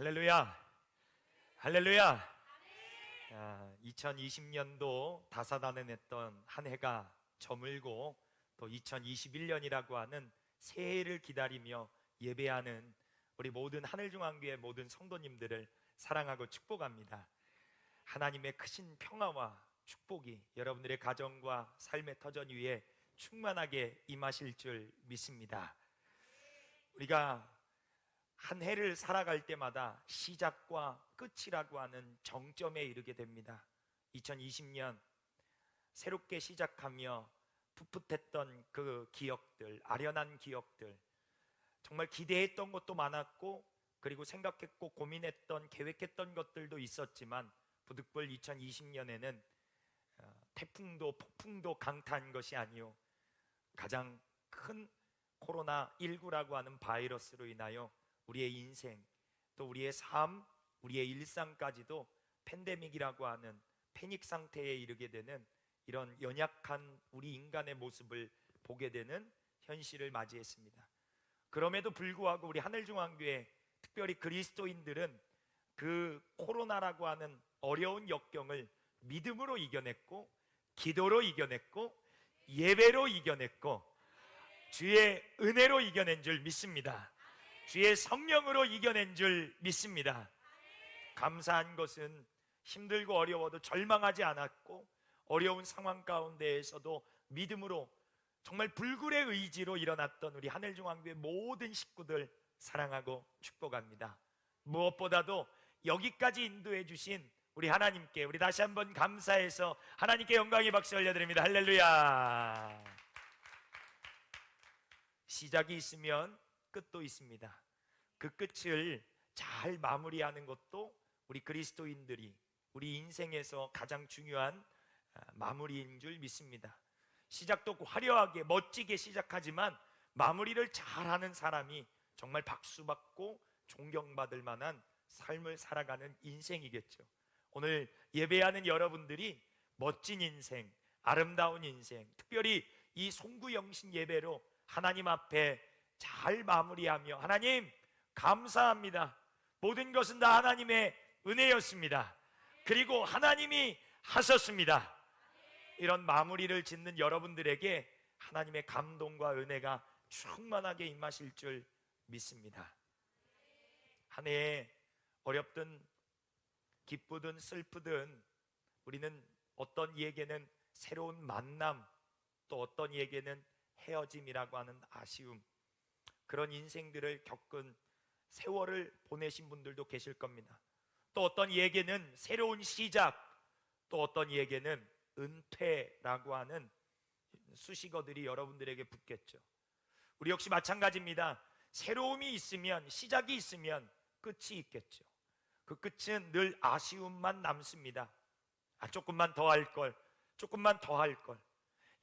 할렐루야, 할렐루야. 2020년도 다사다난했던 한 해가 저물고 또 2021년이라고 하는 새해를 기다리며 예배하는 우리 모든 하늘중앙교회 모든 성도님들을 사랑하고 축복합니다. 하나님의 크신 평화와 축복이 여러분들의 가정과 삶의 터전 위에 충만하게 임하실 줄 믿습니다. 우리가 한 해를 살아갈 때마다 시작과 끝이라고 하는 정점에 이르게 됩니다. 2020년 새롭게 시작하며 풋풋했던 그 기억들, 아련한 기억들, 정말 기대했던 것도 많았고 그리고 생각했고 고민했던 계획했던 것들도 있었지만 부득불 2020년에는 태풍도 폭풍도 강타한 것이 아니요 가장 큰 코로나19라고 하는 바이러스로 인하여 우리의 인생, 또 우리의 삶, 우리의 일상까지도 팬데믹이라고 하는 패닉 상태에 이르게 되는 이런 연약한 우리 인간의 모습을 보게 되는 현실을 맞이했습니다. 그럼에도 불구하고 우리 하늘중앙교회, 특별히 그리스도인들은 그 코로나라고 하는 어려운 역경을 믿음으로 이겨냈고, 기도로 이겨냈고, 예배로 이겨냈고, 주의 은혜로 이겨낸 줄 믿습니다. 주의 성령으로 이겨낸 줄 믿습니다. 감사한 것은 힘들고 어려워도 절망하지 않았고, 어려운 상황 가운데에서도 믿음으로 정말 불굴의 의지로 일어났던 우리 하늘중앙교회 모든 식구들 사랑하고 축복합니다. 무엇보다도 여기까지 인도해 주신 우리 하나님께 우리 다시 한번 감사해서 하나님께 영광의 박수 올려드립니다. 할렐루야. 시작이 있으면 끝도 있습니다. 그 끝을 잘 마무리하는 것도 우리 그리스도인들이 우리 인생에서 가장 중요한 마무리인 줄 믿습니다. 시작도 화려하게 멋지게 시작하지만 마무리를 잘하는 사람이 정말 박수받고 존경받을 만한 삶을 살아가는 인생이겠죠. 오늘 예배하는 여러분들이 멋진 인생, 아름다운 인생, 특별히 이 송구영신 예배로 하나님 앞에 잘 마무리하며 하나님 감사합니다. 모든 것은 다 하나님의 은혜였습니다. 그리고 하나님이 하셨습니다. 이런 마무리를 짓는 여러분들에게 하나님의 감동과 은혜가 충만하게 임하실 줄 믿습니다. 한 해에 어렵든 기쁘든 슬프든 우리는 어떤 이에게는 새로운 만남, 또 어떤 이에게는 헤어짐이라고 하는 아쉬움, 그런 인생들을 겪은 세월을 보내신 분들도 계실 겁니다. 또 어떤 이에게는 새로운 시작, 또 어떤 이에게는 은퇴라고 하는 수식어들이 여러분들에게 붙겠죠. 우리 역시 마찬가지입니다. 새로움이 있으면, 시작이 있으면 끝이 있겠죠. 그 끝은 늘 아쉬움만 남습니다. 조금만 더 할 걸, 조금만 더 할 걸.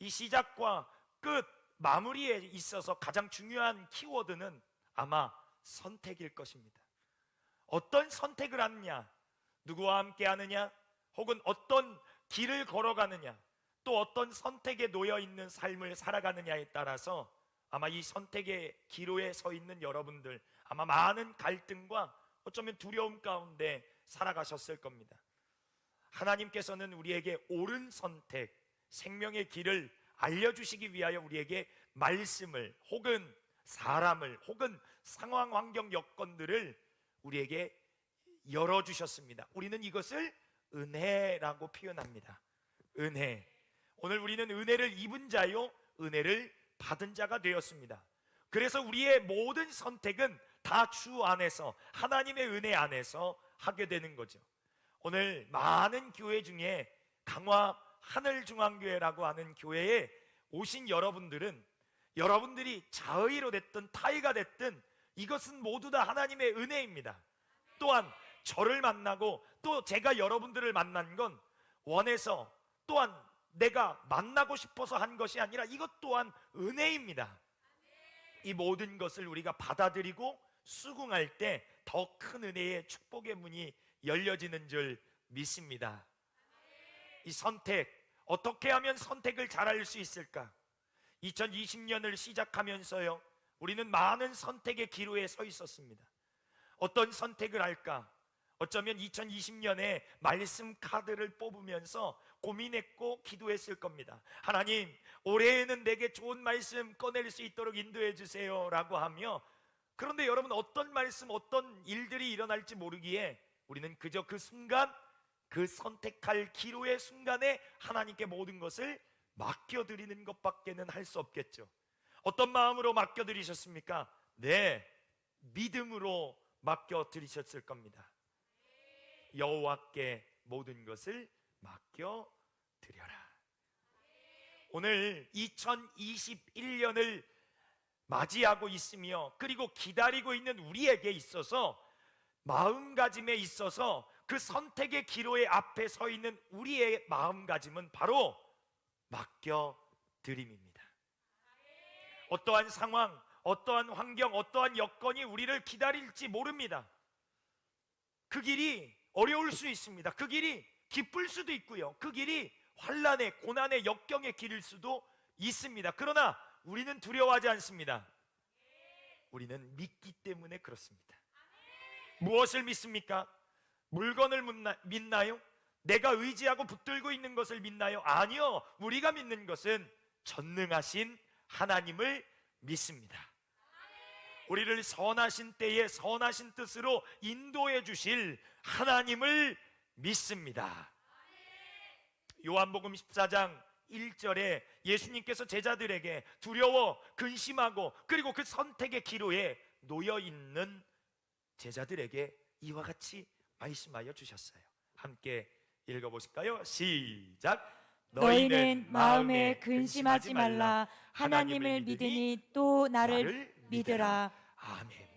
이 시작과 끝, 마무리에 있어서 가장 중요한 키워드는 아마 선택일 것입니다. 어떤 선택을 하느냐, 누구와 함께 하느냐, 혹은 어떤 길을 걸어가느냐, 또 어떤 선택에 놓여 있는 삶을 살아가느냐에 따라서 아마 이 선택의 기로에 서 있는 여러분들 아마 많은 갈등과 어쩌면 두려움 가운데 살아가셨을 겁니다. 하나님께서는 우리에게 옳은 선택, 생명의 길을 알려주시기 위하여 우리에게 말씀을 혹은 사람을 혹은 상황, 환경, 여건들을 우리에게 열어주셨습니다. 우리는 이것을 은혜라고 표현합니다. 은혜. 오늘 우리는 은혜를 입은 자요 은혜를 받은 자가 되었습니다. 그래서 우리의 모든 선택은 다 주 안에서, 하나님의 은혜 안에서 하게 되는 거죠. 오늘 많은 교회 중에 강화 하늘중앙교회라고 하는 교회에 오신 여러분들은 여러분들이 자의로 됐든 타의가 됐든 이것은 모두 다 하나님의 은혜입니다. 또한 저를 만나고 또 제가 여러분들을 만난 건 원해서, 또한 내가 만나고 싶어서 한 것이 아니라 이것 또한 은혜입니다. 이 모든 것을 우리가 받아들이고 수긍할 때 더 큰 은혜의 축복의 문이 열려지는 줄 믿습니다. 이 선택, 어떻게 하면 선택을 잘할 수 있을까? 2020년을 시작하면서요 우리는 많은 선택의 기로에 서 있었습니다. 어떤 선택을 할까? 어쩌면 2020년에 말씀 카드를 뽑으면서 고민했고 기도했을 겁니다. 하나님, 올해에는 내게 좋은 말씀 꺼낼 수 있도록 인도해 주세요 라고 하며, 그런데 여러분, 어떤 말씀, 어떤 일들이 일어날지 모르기에 우리는 그저 그 순간, 그 선택할 기로의 순간에 하나님께 모든 것을 맡겨드리는 것밖에는 할 수 없겠죠. 어떤 마음으로 맡겨드리셨습니까? 네, 믿음으로 맡겨드리셨을 겁니다. 여호와께 모든 것을 맡겨드려라. 오늘 2021년을 맞이하고 있으며, 그리고 기다리고 있는 우리에게 있어서, 마음가짐에 있어서 그 선택의 기로에 앞에 서 있는 우리의 마음가짐은 바로 맡겨드림입니다. 어떠한 상황, 어떠한 환경, 어떠한 여건이 우리를 기다릴지 모릅니다. 그 길이 어려울 수 있습니다. 그 길이 기쁠 수도 있고요, 그 길이 환난의, 고난의, 역경의 길일 수도 있습니다. 그러나 우리는 두려워하지 않습니다. 우리는 믿기 때문에 그렇습니다. 무엇을 믿습니까? 물건을 믿나요? 내가 의지하고 붙들고 있는 것을 믿나요? 아니요, 우리가 믿는 것은 전능하신 하나님을 믿습니다. 우리를 선하신 때에 선하신 뜻으로 인도해 주실 하나님을 믿습니다. 요한복음 14장 1절에 예수님께서 제자들에게 두려워 근심하고, 그리고 그 선택의 기로에 놓여 있는 제자들에게 이와 같이 말씀하여 주셨어요. 함께 읽어보실까요? 시작. 너희는 마음에 근심하지 말라. 하나님을 믿으니 또 나를 믿으라. 아멘.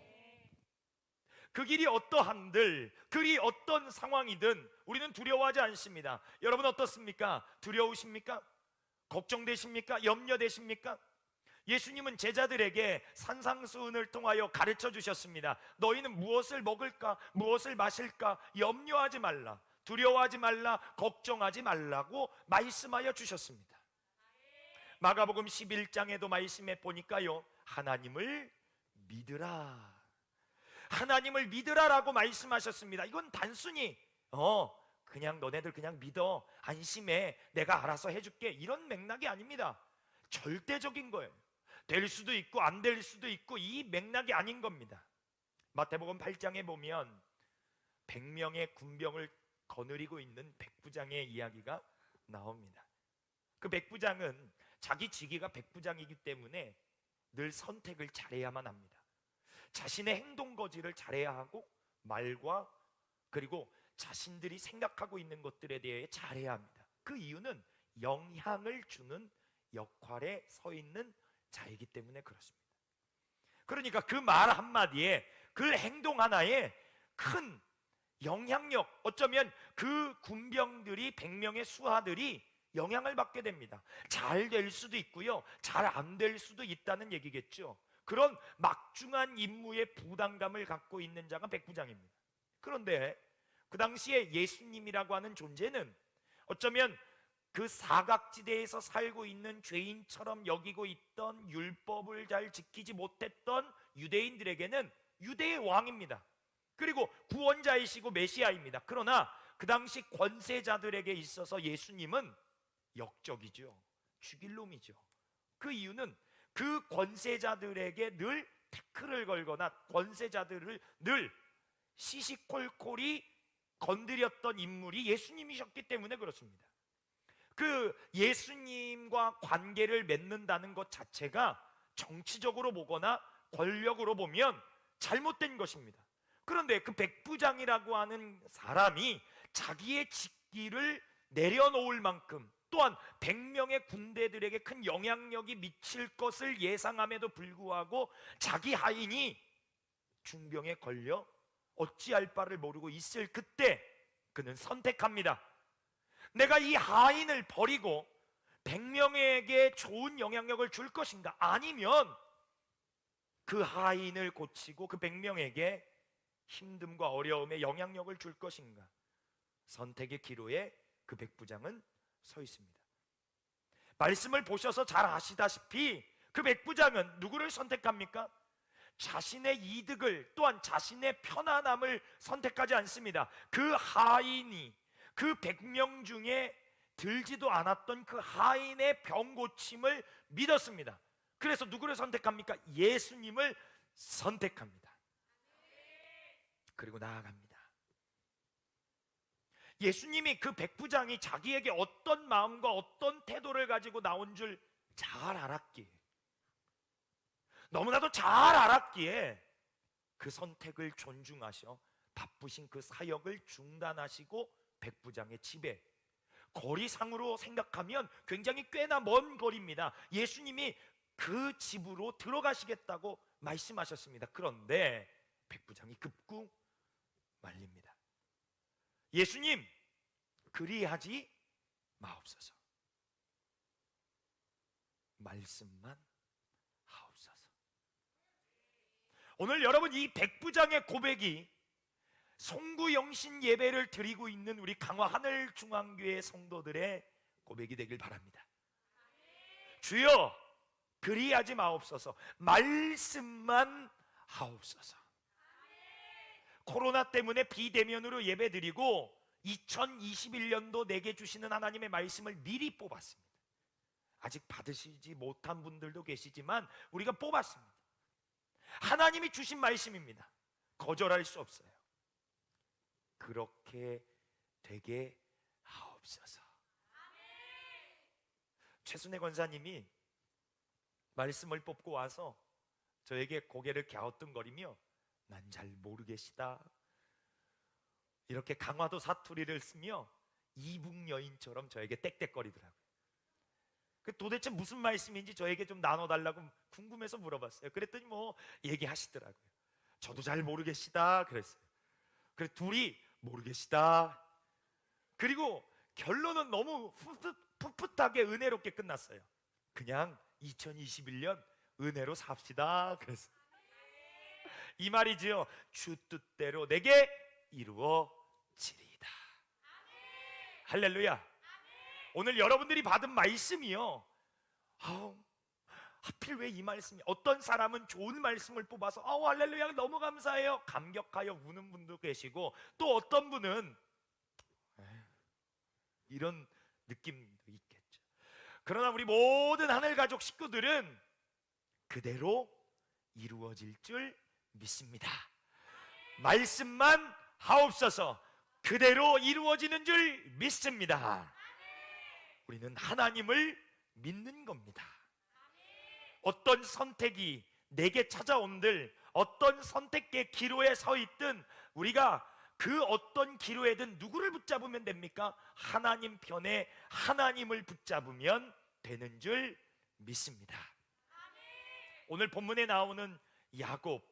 그 길이 어떠한들, 그리 어떤 상황이든 우리는 두려워하지 않습니다. 여러분 어떻습니까? 두려우십니까? 걱정되십니까? 염려되십니까? 예수님은 제자들에게 산상수훈을 통하여 가르쳐 주셨습니다. 너희는 무엇을 먹을까? 무엇을 마실까? 염려하지 말라, 두려워하지 말라, 걱정하지 말라고 말씀하여 주셨습니다. 마가복음 11장에도 말씀해 보니까요, 하나님을 믿으라, 하나님을 믿으라라고 말씀하셨습니다. 이건 단순히 그냥 너네들 그냥 믿어, 안심해, 내가 알아서 해줄게, 이런 맥락이 아닙니다. 절대적인 거예요. 될 수도 있고 안 될 수도 있고, 이 맥락이 아닌 겁니다. 마태복음 8장에 보면 100명의 군병을 거느리고 있는 백부장의 이야기가 나옵니다. 그 백부장은 자기 직위가 백부장이기 때문에 늘 선택을 잘해야만 합니다. 자신의 행동 거지를 잘해야 하고, 말과 그리고 자신들이 생각하고 있는 것들에 대해 잘해야 합니다. 그 이유는 영향을 주는 역할에 서 있는 자이기 때문에 그렇습니다. 그러니까 그 말 한마디에, 그 행동 하나에 큰 영향력, 어쩌면 그 군병들이, 100명의 수하들이 영향을 받게 됩니다. 잘 될 수도 있고요, 잘 안 될 수도 있다는 얘기겠죠. 그런 막중한 임무의 부담감을 갖고 있는 자가 백부장입니다. 그런데 그 당시에 예수님이라고 하는 존재는 어쩌면 그 사각지대에서 살고 있는 죄인처럼 여기고 있던, 율법을 잘 지키지 못했던 유대인들에게는 유대의 왕입니다. 그리고 구원자이시고 메시아입니다. 그러나 그 당시 권세자들에게 있어서 예수님은 역적이죠. 죽일 놈이죠. 그 이유는 그 권세자들에게 늘 태클을 걸거나 권세자들을 늘 시시콜콜이 건드렸던 인물이 예수님이셨기 때문에 그렇습니다. 그 예수님과 관계를 맺는다는 것 자체가 정치적으로 보거나 권력으로 보면 잘못된 것입니다. 그런데 그 백부장이라고 하는 사람이 자기의 직기를 내려놓을 만큼, 또한 100명의 군대들에게 큰 영향력이 미칠 것을 예상함에도 불구하고 자기 하인이 중병에 걸려 어찌할 바를 모르고 있을 그때 그는 선택합니다. 내가 이 하인을 버리고 100명에게 좋은 영향력을 줄 것인가, 아니면 그 하인을 고치고 그 100명에게 힘듦과 어려움에 영향력을 줄 것인가. 선택의 기로에 그 백부장은 서 있습니다. 말씀을 보셔서 잘 아시다시피 그 백부장은 누구를 선택합니까? 자신의 이득을 또한 자신의 편안함을 선택하지 않습니다. 그 하인이 그 100명 중에 들지도 않았던 그 하인의 병 고침을 믿었습니다. 그래서 누구를 선택합니까? 예수님을 선택합니다. 그리고 나아갑니다. 예수님이 그 백부장이 자기에게 어떤 마음과 어떤 태도를 가지고 나온 줄 잘 알았기에, 너무나도 잘 알았기에 그 선택을 존중하셔 바쁘신 그 사역을 중단하시고 백부장의 집에, 거리상으로 생각하면 굉장히 꽤나 먼 거리입니다. 예수님이 그 집으로 들어가시겠다고 말씀하셨습니다. 그런데 백부장이 급구 말립니다. 예수님, 그리하지 마옵소서. 말씀만 하옵소서. 오늘 여러분, 이 백부장의 고백이 송구영신 예배를 드리고 있는 우리 강화 하늘중앙교회 성도들의 고백이 되길 바랍니다. 주여, 그리하지 마옵소서. 말씀만 하옵소서. 코로나 때문에 비대면으로 예배드리고 2021년도 내게 주시는 하나님의 말씀을 미리 뽑았습니다. 아직 받으시지 못한 분들도 계시지만 우리가 뽑았습니다. 하나님이 주신 말씀입니다. 거절할 수 없어요. 그렇게 되게 하옵소서. 최순애 권사님이 말씀을 뽑고 와서 저에게 고개를 갸우뚱거리며 난 잘 모르겠시다, 이렇게 강화도 사투리를 쓰며 이북 여인처럼 저에게 떽떽거리더라고요. 도대체 무슨 말씀인지 저에게 좀 나눠달라고 궁금해서 물어봤어요. 그랬더니 뭐 얘기하시더라고요. 저도 잘 모르겠시다 그랬어요. 그래서 둘이 모르겠시다. 그리고 결론은 너무 풋풋하게 은혜롭게 끝났어요. 그냥 2021년 은혜로 삽시다 그랬어요. 이 말이지요. 주 뜻대로 내게 이루어지리이다. 할렐루야. 오늘 여러분들이 받은 말씀이요, 하필 왜 이 말씀이, 어떤 사람은 좋은 말씀을 뽑아서 할렐루야 너무 감사해요 감격하여 우는 분도 계시고, 또 어떤 분은 이런 느낌도 있겠죠. 그러나 우리 모든 하늘가족 식구들은 그대로 이루어질 줄 믿습니다. 말씀만 하옵소서. 그대로 이루어지는 줄 믿습니다. 우리는 하나님을 믿는 겁니다. 어떤 선택이 내게 찾아온들, 어떤 선택의 기로에 서 있든 우리가 그 어떤 기로에든 누구를 붙잡으면 됩니까? 하나님 편에 하나님을 붙잡으면 되는 줄 믿습니다. 오늘 본문에 나오는 야곱,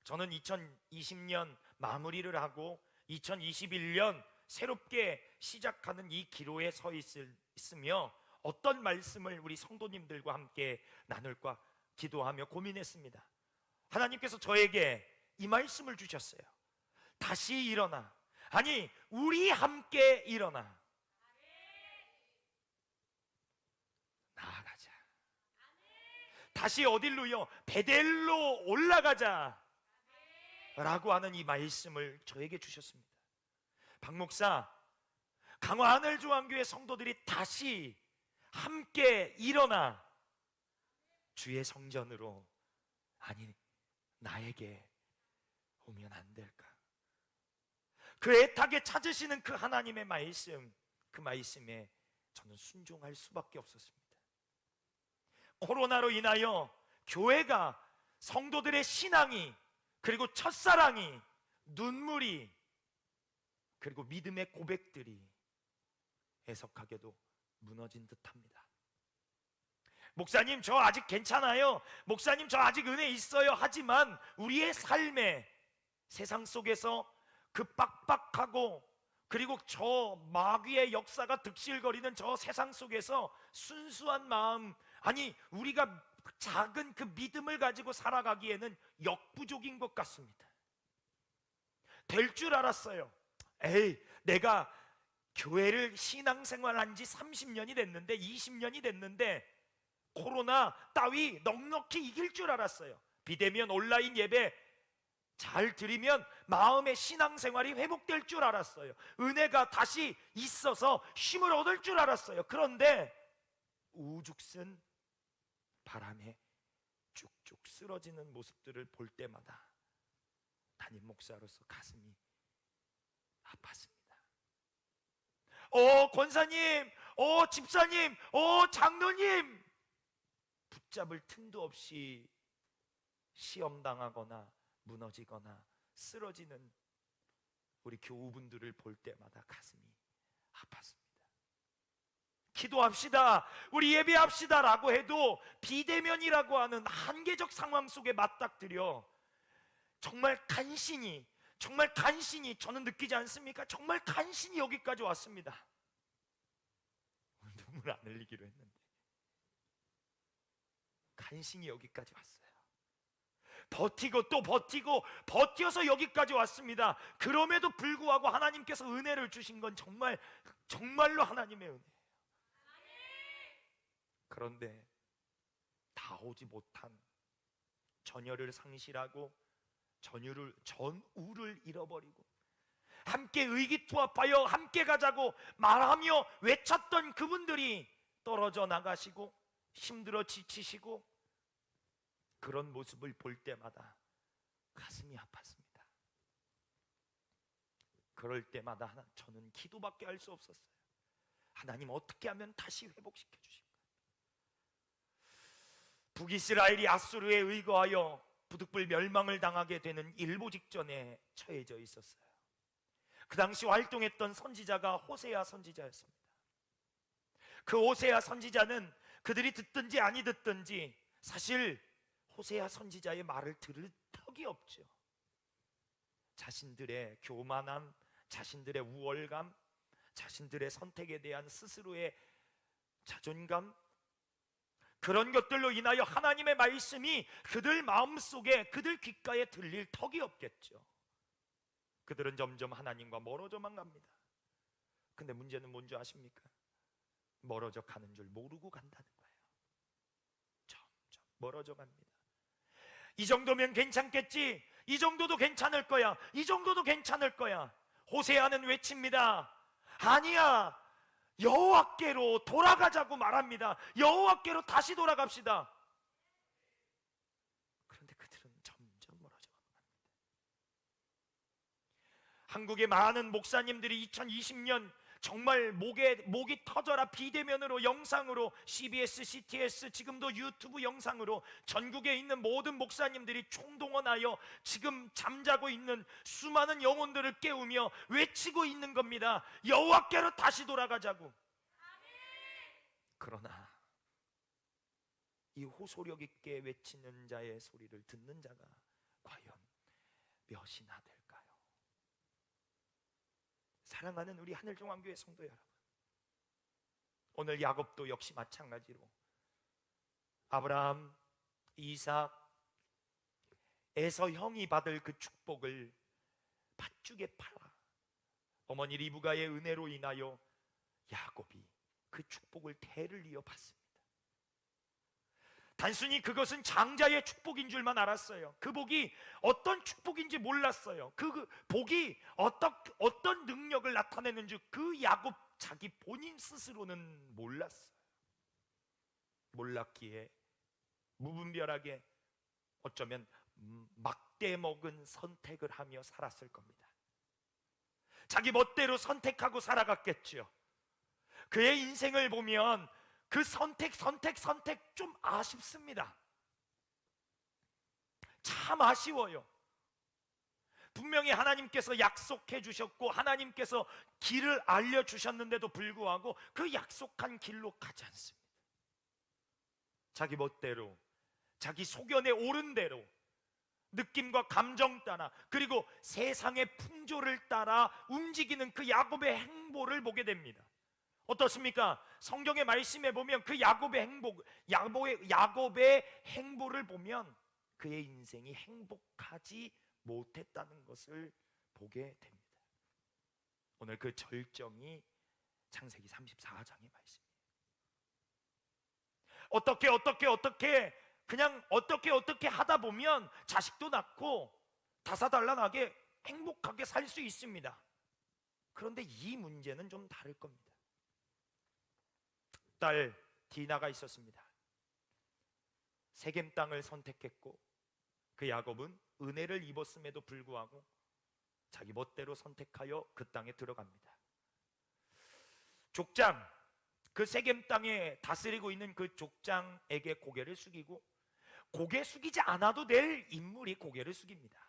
저는 2020년 마무리를 하고 2021년 새롭게 시작하는 이 기로에 서 있으며 어떤 말씀을 우리 성도님들과 함께 나눌까 기도하며 고민했습니다. 하나님께서 저에게 이 말씀을 주셨어요. 다시 일어나. 아니, 우리 함께 일어나. 나아가자. 다시 어딜로요? 베델로 올라가자 라고 하는 이 말씀을 저에게 주셨습니다. 박 목사, 강화 하늘중앙교회 성도들이 다시 함께 일어나 주의 성전으로, 아니 나에게 오면 안 될까? 그 애타게 찾으시는 그 하나님의 말씀, 그 말씀에 저는 순종할 수밖에 없었습니다. 코로나로 인하여 교회가, 성도들의 신앙이, 그리고 첫사랑이, 눈물이, 그리고 믿음의 고백들이 애석하게도 무너진 듯합니다. 목사님 저 아직 괜찮아요, 목사님 저 아직 은혜 있어요 하지만 우리의 삶에, 세상 속에서 그 빡빡하고 그리고 저 마귀의 역사가 득실거리는 저 세상 속에서 순수한 마음, 아니 우리가 작은 그 믿음을 가지고 살아가기에는 역부족인 것 같습니다. 될 줄 알았어요. 내가 교회를 신앙생활한 지 30년이 됐는데, 20년이 됐는데 코로나 따위 넉넉히 이길 줄 알았어요. 비대면 온라인 예배 잘 드리면 마음의 신앙생활이 회복될 줄 알았어요. 은혜가 다시 있어서 힘을 얻을 줄 알았어요. 그런데 우죽순 바람에 쭉쭉 쓰러지는 모습들을 볼 때마다 담임 목사로서 가슴이 아팠습니다. 권사님, 집사님, 장로님, 붙잡을 틈도 없이 시험당하거나 무너지거나 쓰러지는 우리 교우분들을 볼 때마다 가슴이 아팠습니다. 기도합시다, 우리 예배합시다 라고 해도 비대면이라고 하는 한계적 상황 속에 맞닥뜨려 정말 간신히 저는 느끼지 않습니까? 정말 간신히 여기까지 왔습니다. 눈물 안 흘리기로 했는데 간신히 여기까지 왔어요. 버티고 또 버티고 버텨서 여기까지 왔습니다. 그럼에도 불구하고 하나님께서 은혜를 주신 건 정말로 하나님의 은혜예요. 그런데 다 오지 못한 전열을 상실하고 전우를 잃어버리고 함께 의기투합하여 함께 가자고 말하며 외쳤던 그분들이 떨어져 나가시고 힘들어 지치시고 그런 모습을 볼 때마다 가슴이 아팠습니다. 그럴 때마다 저는 기도밖에 할 수 없었어요. 하나님, 어떻게 하면 다시 회복시켜 주실까? 북이스라엘이 아수르에 의거하여 부득불 멸망을 당하게 되는 일보 직전에 처해져 있었어요. 그 당시 활동했던 선지자가 호세아 선지자였습니다. 그 호세아 선지자는 그들이 듣든지 아니 듣든지 사실 호세아 선지자의 말을 들을 턱이 없죠. 자신들의 교만함, 자신들의 우월감, 자신들의 선택에 대한 스스로의 자존감, 그런 것들로 인하여 하나님의 말씀이 그들 마음속에, 그들 귓가에 들릴 턱이 없겠죠. 그들은 점점 하나님과 멀어져만 갑니다. 근데 문제는 뭔지 아십니까? 멀어져 가는 줄 모르고 간다는 거예요. 점점 멀어져 갑니다. 이 정도면 괜찮겠지, 이 정도도 괜찮을 거야, 이 정도도 괜찮을 거야. 호세아는 외칩니다. 아니야, 여호와께로 돌아가자고 말합니다. 여호와께로 다시 돌아갑시다. 그런데 그들은 점점 멀어져 갑니다. 한국의 많은 목사님들이 2020년 정말 목이 터져라 비대면으로, 영상으로, CBS, CTS, 지금도 유튜브 영상으로 전국에 있는 모든 목사님들이 총동원하여 지금 잠자고 있는 수많은 영혼들을 깨우며 외치고 있는 겁니다. 여호와께로 다시 돌아가자고. 그러나 이 호소력 있게 외치는 자의 소리를 듣는 자가 과연 몇이나 될까요? 사랑하는 우리 하늘종안교회 성도 여러분, 오늘 야곱도 역시 마찬가지로 아브라함, 이삭, 에서 형이 받을 그 축복을 팥죽에 팔아 어머니 리브가의 은혜로 인하여 야곱이 그 축복을 대를 이어 받습니다. 단순히 그것은 장자의 축복인 줄만 알았어요. 그 복이 어떤 축복인지 몰랐어요. 그 복이 어떤 능력을 나타내는 줄 그 야곱 자기 본인 스스로는 몰랐어요. 몰랐기에 무분별하게 어쩌면 막대 먹은 선택을 하며 살았을 겁니다. 자기 멋대로 선택하고 살아갔겠죠. 그의 인생을 보면 그 선택 좀 아쉽습니다. 참 아쉬워요. 분명히 하나님께서 약속해 주셨고 하나님께서 길을 알려주셨는데도 불구하고 그 약속한 길로 가지 않습니다. 자기 멋대로, 자기 소견에 옳은 대로, 느낌과 감정 따라, 그리고 세상의 풍조를 따라 움직이는 그 야곱의 행보를 보게 됩니다. 어떻습니까? 성경의 말씀에 보면 그 야곱의 행보를 보면 그의 인생이 행복하지 못했다는 것을 보게 됩니다. 오늘 그 절정이 창세기 34장의 말씀이에요. 어떻게 그냥 어떻게 하다 보면 자식도 낳고 다사달란하게 행복하게 살 수 있습니다. 그런데 이 문제는 좀 다를 겁니다. 딸 디나가 있었습니다. 세겜 땅을 선택했고 그 야곱은 은혜를 입었음에도 불구하고 자기 멋대로 선택하여 그 땅에 들어갑니다. 족장, 그 세겜 땅에 다스리고 있는 그 족장에게 고개를 숙이고 고개 숙이지 않아도 될 인물이 고개를 숙입니다.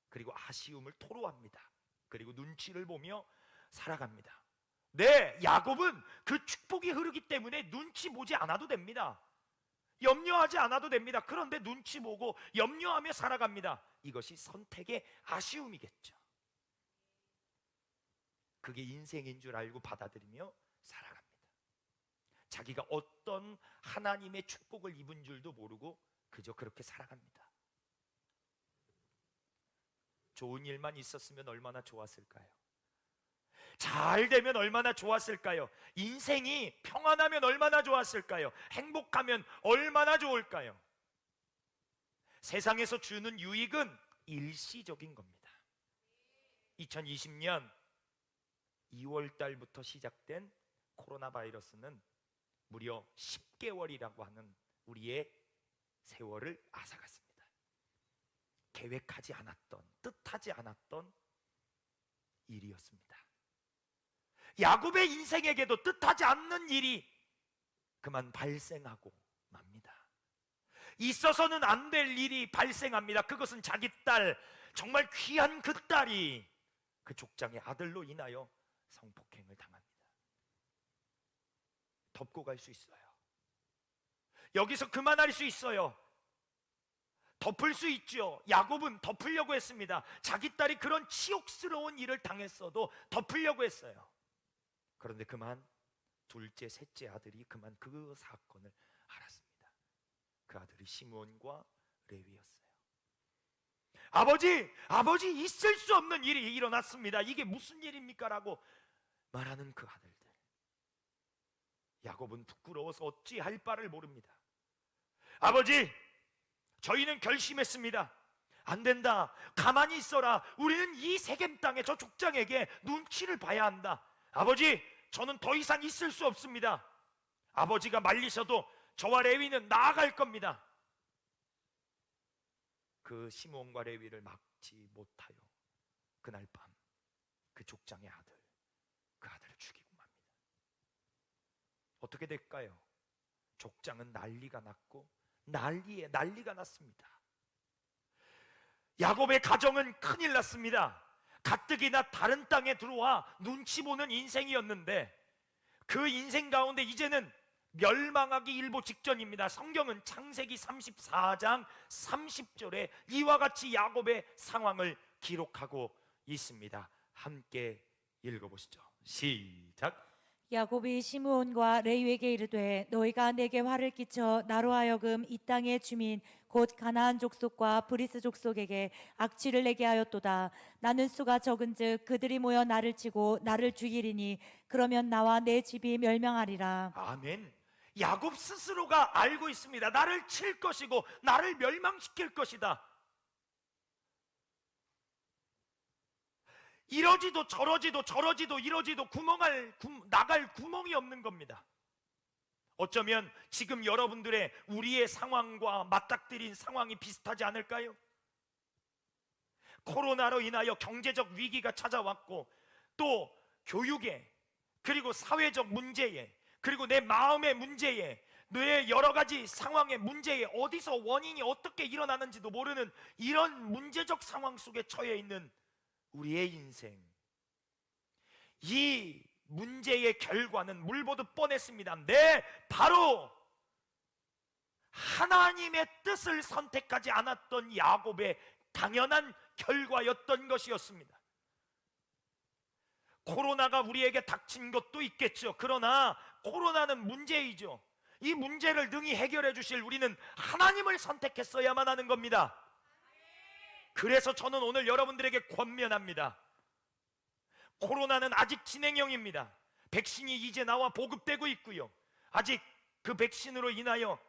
그리고 아쉬움을 토로합니다. 그리고 눈치를 보며 살아갑니다. 네, 야곱은 그 축복이 흐르기 때문에 눈치 보지 않아도 됩니다. 염려하지 않아도 됩니다. 그런데 눈치 보고 염려하며 살아갑니다. 이것이 선택의 아쉬움이겠죠. 그게 인생인 줄 알고 받아들이며 살아갑니다. 자기가 어떤 하나님의 축복을 입은 줄도 모르고 그저 그렇게 살아갑니다. 좋은 일만 있었으면 얼마나 좋았을까요? 잘 되면 얼마나 좋았을까요? 인생이 평안하면 얼마나 좋았을까요? 행복하면 얼마나 좋을까요? 세상에서 주는 유익은 일시적인 겁니다. 2020년 2월 달부터 시작된 코로나 바이러스는 무려 10개월이라고 하는 우리의 세월을 앗아갔습니다. 계획하지 않았던, 뜻하지 않았던 일이었습니다. 야곱의 인생에게도 뜻하지 않는 일이 그만 발생하고 맙니다. 있어서는 안 될 일이 발생합니다. 그것은 자기 딸, 정말 귀한 그 딸이 그 족장의 아들로 인하여 성폭행을 당합니다. 덮고 갈 수 있어요. 여기서 그만할 수 있어요. 덮을 수 있죠. 야곱은 덮으려고 했습니다. 자기 딸이 그런 치욕스러운 일을 당했어도 덮으려고 했어요. 그런데 그만 둘째, 셋째 아들이 그만 그 사건을 알았습니다. 그 아들이 시므온과 레위였어요. 아버지 있을 수 없는 일이 일어났습니다. 이게 무슨 일입니까? 라고 말하는 그 아들들. 야곱은 부끄러워서 어찌할 바를 모릅니다. 아버지, 저희는 결심했습니다. 안 된다. 가만히 있어라. 우리는 이 세겜 땅에 저 족장에게 눈치를 봐야 한다. 아버지, 저는 더 이상 있을 수 없습니다. 아버지가 말리셔도 저와 레위는 나아갈 겁니다. 그 시므온과 레위를 막지 못하여 그날 밤 그 족장의 아들, 그 아들을 죽이고 맙니다. 어떻게 될까요? 족장은 난리가 났고 난리가 났습니다. 야곱의 가정은 큰일 났습니다. 가뜩이나 다른 땅에 들어와 눈치 보는 인생이었는데 그 인생 가운데 이제는 멸망하기 일보 직전입니다. 성경은 창세기 34장 30절에 이와 같이 야곱의 상황을 기록하고 있습니다. 함께 읽어보시죠. 시작. 야곱이 시므온과 레위에게 이르되 너희가 내게 화를 끼쳐 나로 하여금 이 땅의 주민 곧 가나안 족속과 브리스 족속에게 악취를 내게 하였도다. 나는 수가 적은즉 그들이 모여 나를 치고 나를 죽이리니 그러면 나와 내 집이 멸망하리라. 아멘. 야곱 스스로가 알고 있습니다. 나를 칠 것이고 나를 멸망시킬 것이다. 이러지도 저러지도 이러지도 나갈 구멍이 없는 겁니다. 어쩌면 지금 여러분들의 우리의 상황과 맞닥뜨린 상황이 비슷하지 않을까요? 코로나로 인하여 경제적 위기가 찾아왔고 또 교육에 그리고 사회적 문제에 그리고 내 마음의 문제에 내 여러 가지 상황의 문제에 어디서 원인이 어떻게 일어나는지도 모르는 이런 문제적 상황 속에 처해 있는 우리의 인생, 이 문제의 결과는 물보듯 뻔했습니다. 네, 바로 하나님의 뜻을 선택하지 않았던 야곱의 당연한 결과였던 것이었습니다. 코로나가 우리에게 닥친 것도 있겠죠. 그러나 코로나는 문제이죠. 이 문제를 능히 해결해 주실 우리는 하나님을 선택했어야만 하는 겁니다. 그래서 저는 오늘 여러분들에게 권면합니다. 코로나는 아직 진행형입니다. 백신이 이제 나와 보급되고 있고요. 아직 그 백신으로 인하여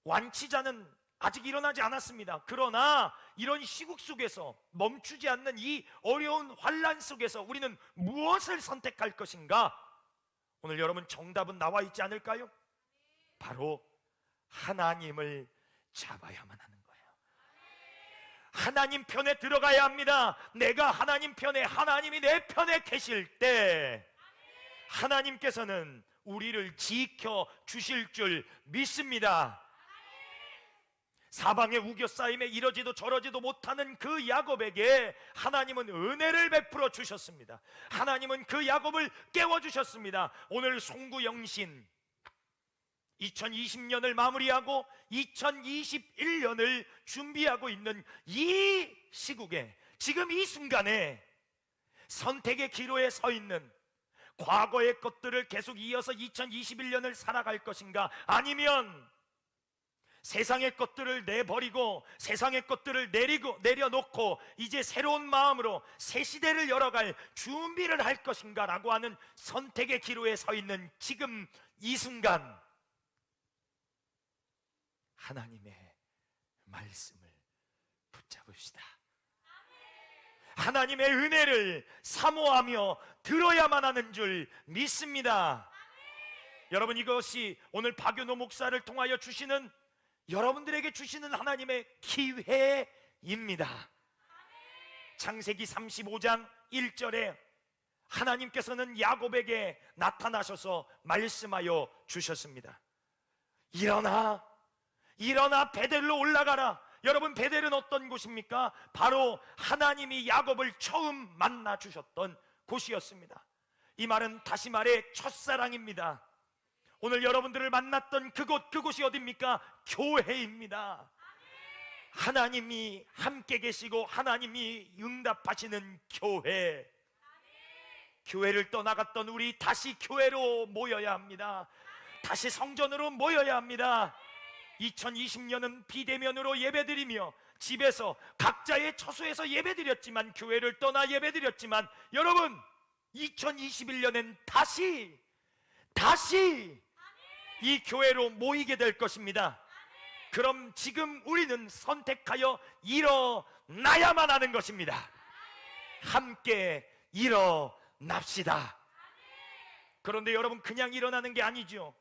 완치자는 아직 일어나지 않았습니다. 그러나 이런 시국 속에서 멈추지 않는 이 어려운 환란 속에서 우리는 무엇을 선택할 것인가? 오늘 여러분 정답은 나와 있지 않을까요? 바로 하나님을 잡아야만 하는 거예요. 하나님 편에 들어가야 합니다. 내가 하나님 편에, 하나님이 내 편에 계실 때 하나님께서는 우리를 지켜 주실 줄 믿습니다. 사방의 우겨싸임에 이러지도 저러지도 못하는 그 야곱에게 하나님은 은혜를 베풀어 주셨습니다. 하나님은 그 야곱을 깨워주셨습니다. 오늘 송구영신 2020년을 마무리하고 2021년을 준비하고 있는 이 시국에, 지금 이 순간에 선택의 기로에 서 있는, 과거의 것들을 계속 이어서 2021년을 살아갈 것인가, 아니면 세상의 것들을 내버리고 세상의 것들을 내려놓고 이제 새로운 마음으로 새 시대를 열어갈 준비를 할 것인가 라고 하는 선택의 기로에 서 있는 지금 이 순간, 하나님의 말씀을 붙잡읍시다. 하나님의 은혜를 사모하며 들어야만 하는 줄 믿습니다. 여러분, 이것이 오늘 박윤호 목사를 통하여 주시는, 여러분들에게 주시는 하나님의 기회입니다. 창세기 35장 1절에 하나님께서는 야곱에게 나타나셔서 말씀하여 주셨습니다. 일어나 베델로 올라가라. 여러분, 베델은 어떤 곳입니까? 바로 하나님이 야곱을 처음 만나 주셨던 곳이었습니다. 이 말은 다시 말해 첫사랑입니다. 오늘 여러분들을 만났던 그곳이 어디입니까? 교회입니다. 하나님이 함께 계시고 하나님이 응답하시는 교회. 교회를 떠나갔던 우리, 다시 교회로 모여야 합니다. 다시 성전으로 모여야 합니다. 2020년은 비대면으로 예배드리며 집에서 각자의 처소에서 예배드렸지만, 교회를 떠나 예배드렸지만, 여러분 2021년엔 다시 이 교회로 모이게 될 것입니다. 그럼 지금 우리는 선택하여 일어나야만 하는 것입니다. 함께 일어납시다. 그런데 여러분, 그냥 일어나는 게 아니죠.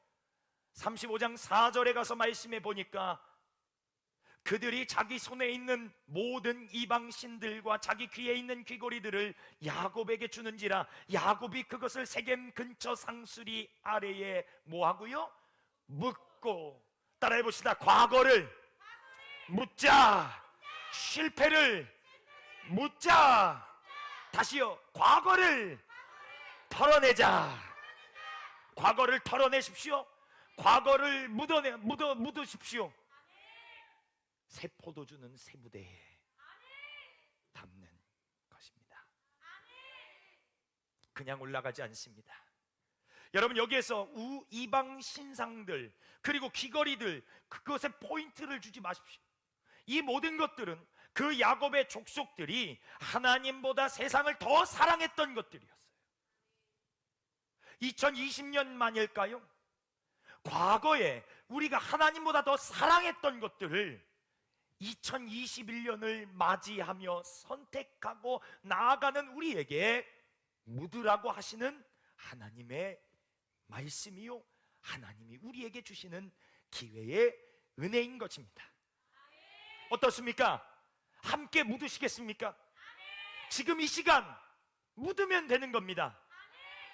35장 4절에 가서 말씀해 보니까 그들이 자기 손에 있는 모든 이방 신들과 자기 귀에 있는 귀고리들을 야곱에게 주는지라 야곱이 그것을 세겜 근처 상수리 아래에 뭐하고요? 묻고. 따라해 봅시다. 과거를 묻자, 실패를 묻자. 다시요. 과거를 털어내자. 과거를 털어내십시오. 과거를 묻으십시오. 새 포도주는 새 무대에 담는 것입니다. 그냥 올라가지 않습니다. 여러분, 여기에서 이방 신상들 그리고 귀걸이들, 그것에 포인트를 주지 마십시오. 이 모든 것들은 그 야곱의 족속들이 하나님보다 세상을 더 사랑했던 것들이었어요. 2020년만일까요? 과거에 우리가 하나님보다 더 사랑했던 것들을 2021년을 맞이하며 선택하고 나아가는 우리에게 묻으라고 하시는 하나님의 말씀이요, 하나님이 우리에게 주시는 기회의 은혜인 것입니다. 어떻습니까? 함께 묻으시겠습니까? 지금 이 시간 묻으면 되는 겁니다.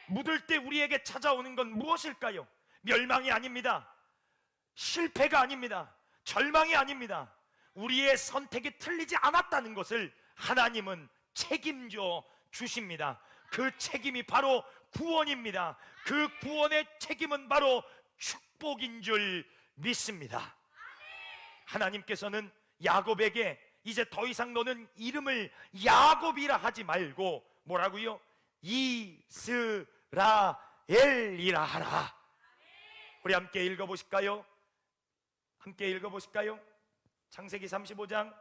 묻을 때 우리에게 찾아오는 건 무엇일까요? 멸망이 아닙니다. 실패가 아닙니다. 절망이 아닙니다. 우리의 선택이 틀리지 않았다는 것을 하나님은 책임져 주십니다. 그 책임이 바로 구원입니다. 그 구원의 책임은 바로 축복인 줄 믿습니다. 하나님께서는 야곱에게 이제 더 이상 너는 이름을 야곱이라 하지 말고 뭐라고요? 이스라엘이라 하라. 우리 함께 읽어보실까요? 함께 읽어보실까요? 창세기 35장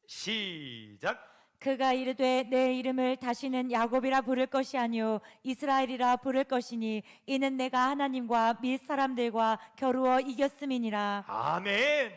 시작. 그가 이르되 내 이름을 다시는 야곱이라 부를 것이 아니요 이스라엘이라 부를 것이니 이는 내가 하나님과 및 사람들과 겨루어 이겼음이니라. 아멘.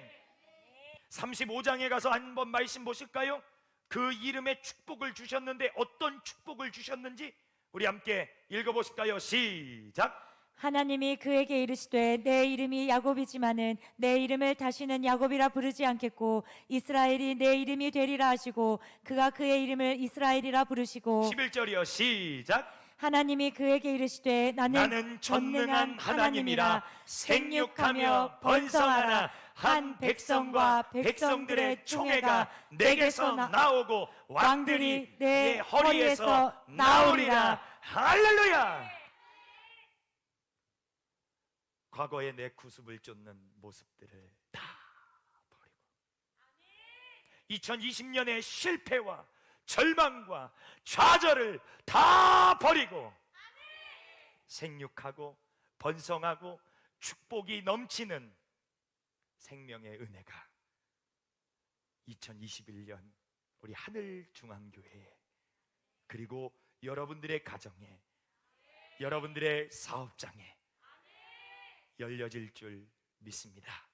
35장에 가서 한번 말씀 보실까요? 그 이름에 축복을 주셨는데 어떤 축복을 주셨는지 우리 함께 읽어보실까요? 시작. 하나님이 그에게 이르시되 내 이름이 야곱이지만은 내 이름을 다시는 야곱이라 부르지 않겠고 이스라엘이 내 이름이 되리라 하시고 그가 그의 이름을 이스라엘이라 부르시고 11절이요. 시작. 하나님이 그에게 이르시되 나는 전능한 하나님이라 생육하며 번성하라. 한 백성과 백성들의 총회가 내게서 나오고 왕들이 내 허리에서 나오리라. 할렐루야. 과거에 내 구습을 쫓는 모습들을 다 버리고 2020년의 실패와 절망과 좌절을 다 버리고 생육하고 번성하고 축복이 넘치는 생명의 은혜가 2021년 우리 하늘중앙교회에 그리고 여러분들의 가정에 여러분들의 사업장에 열려질 줄 믿습니다.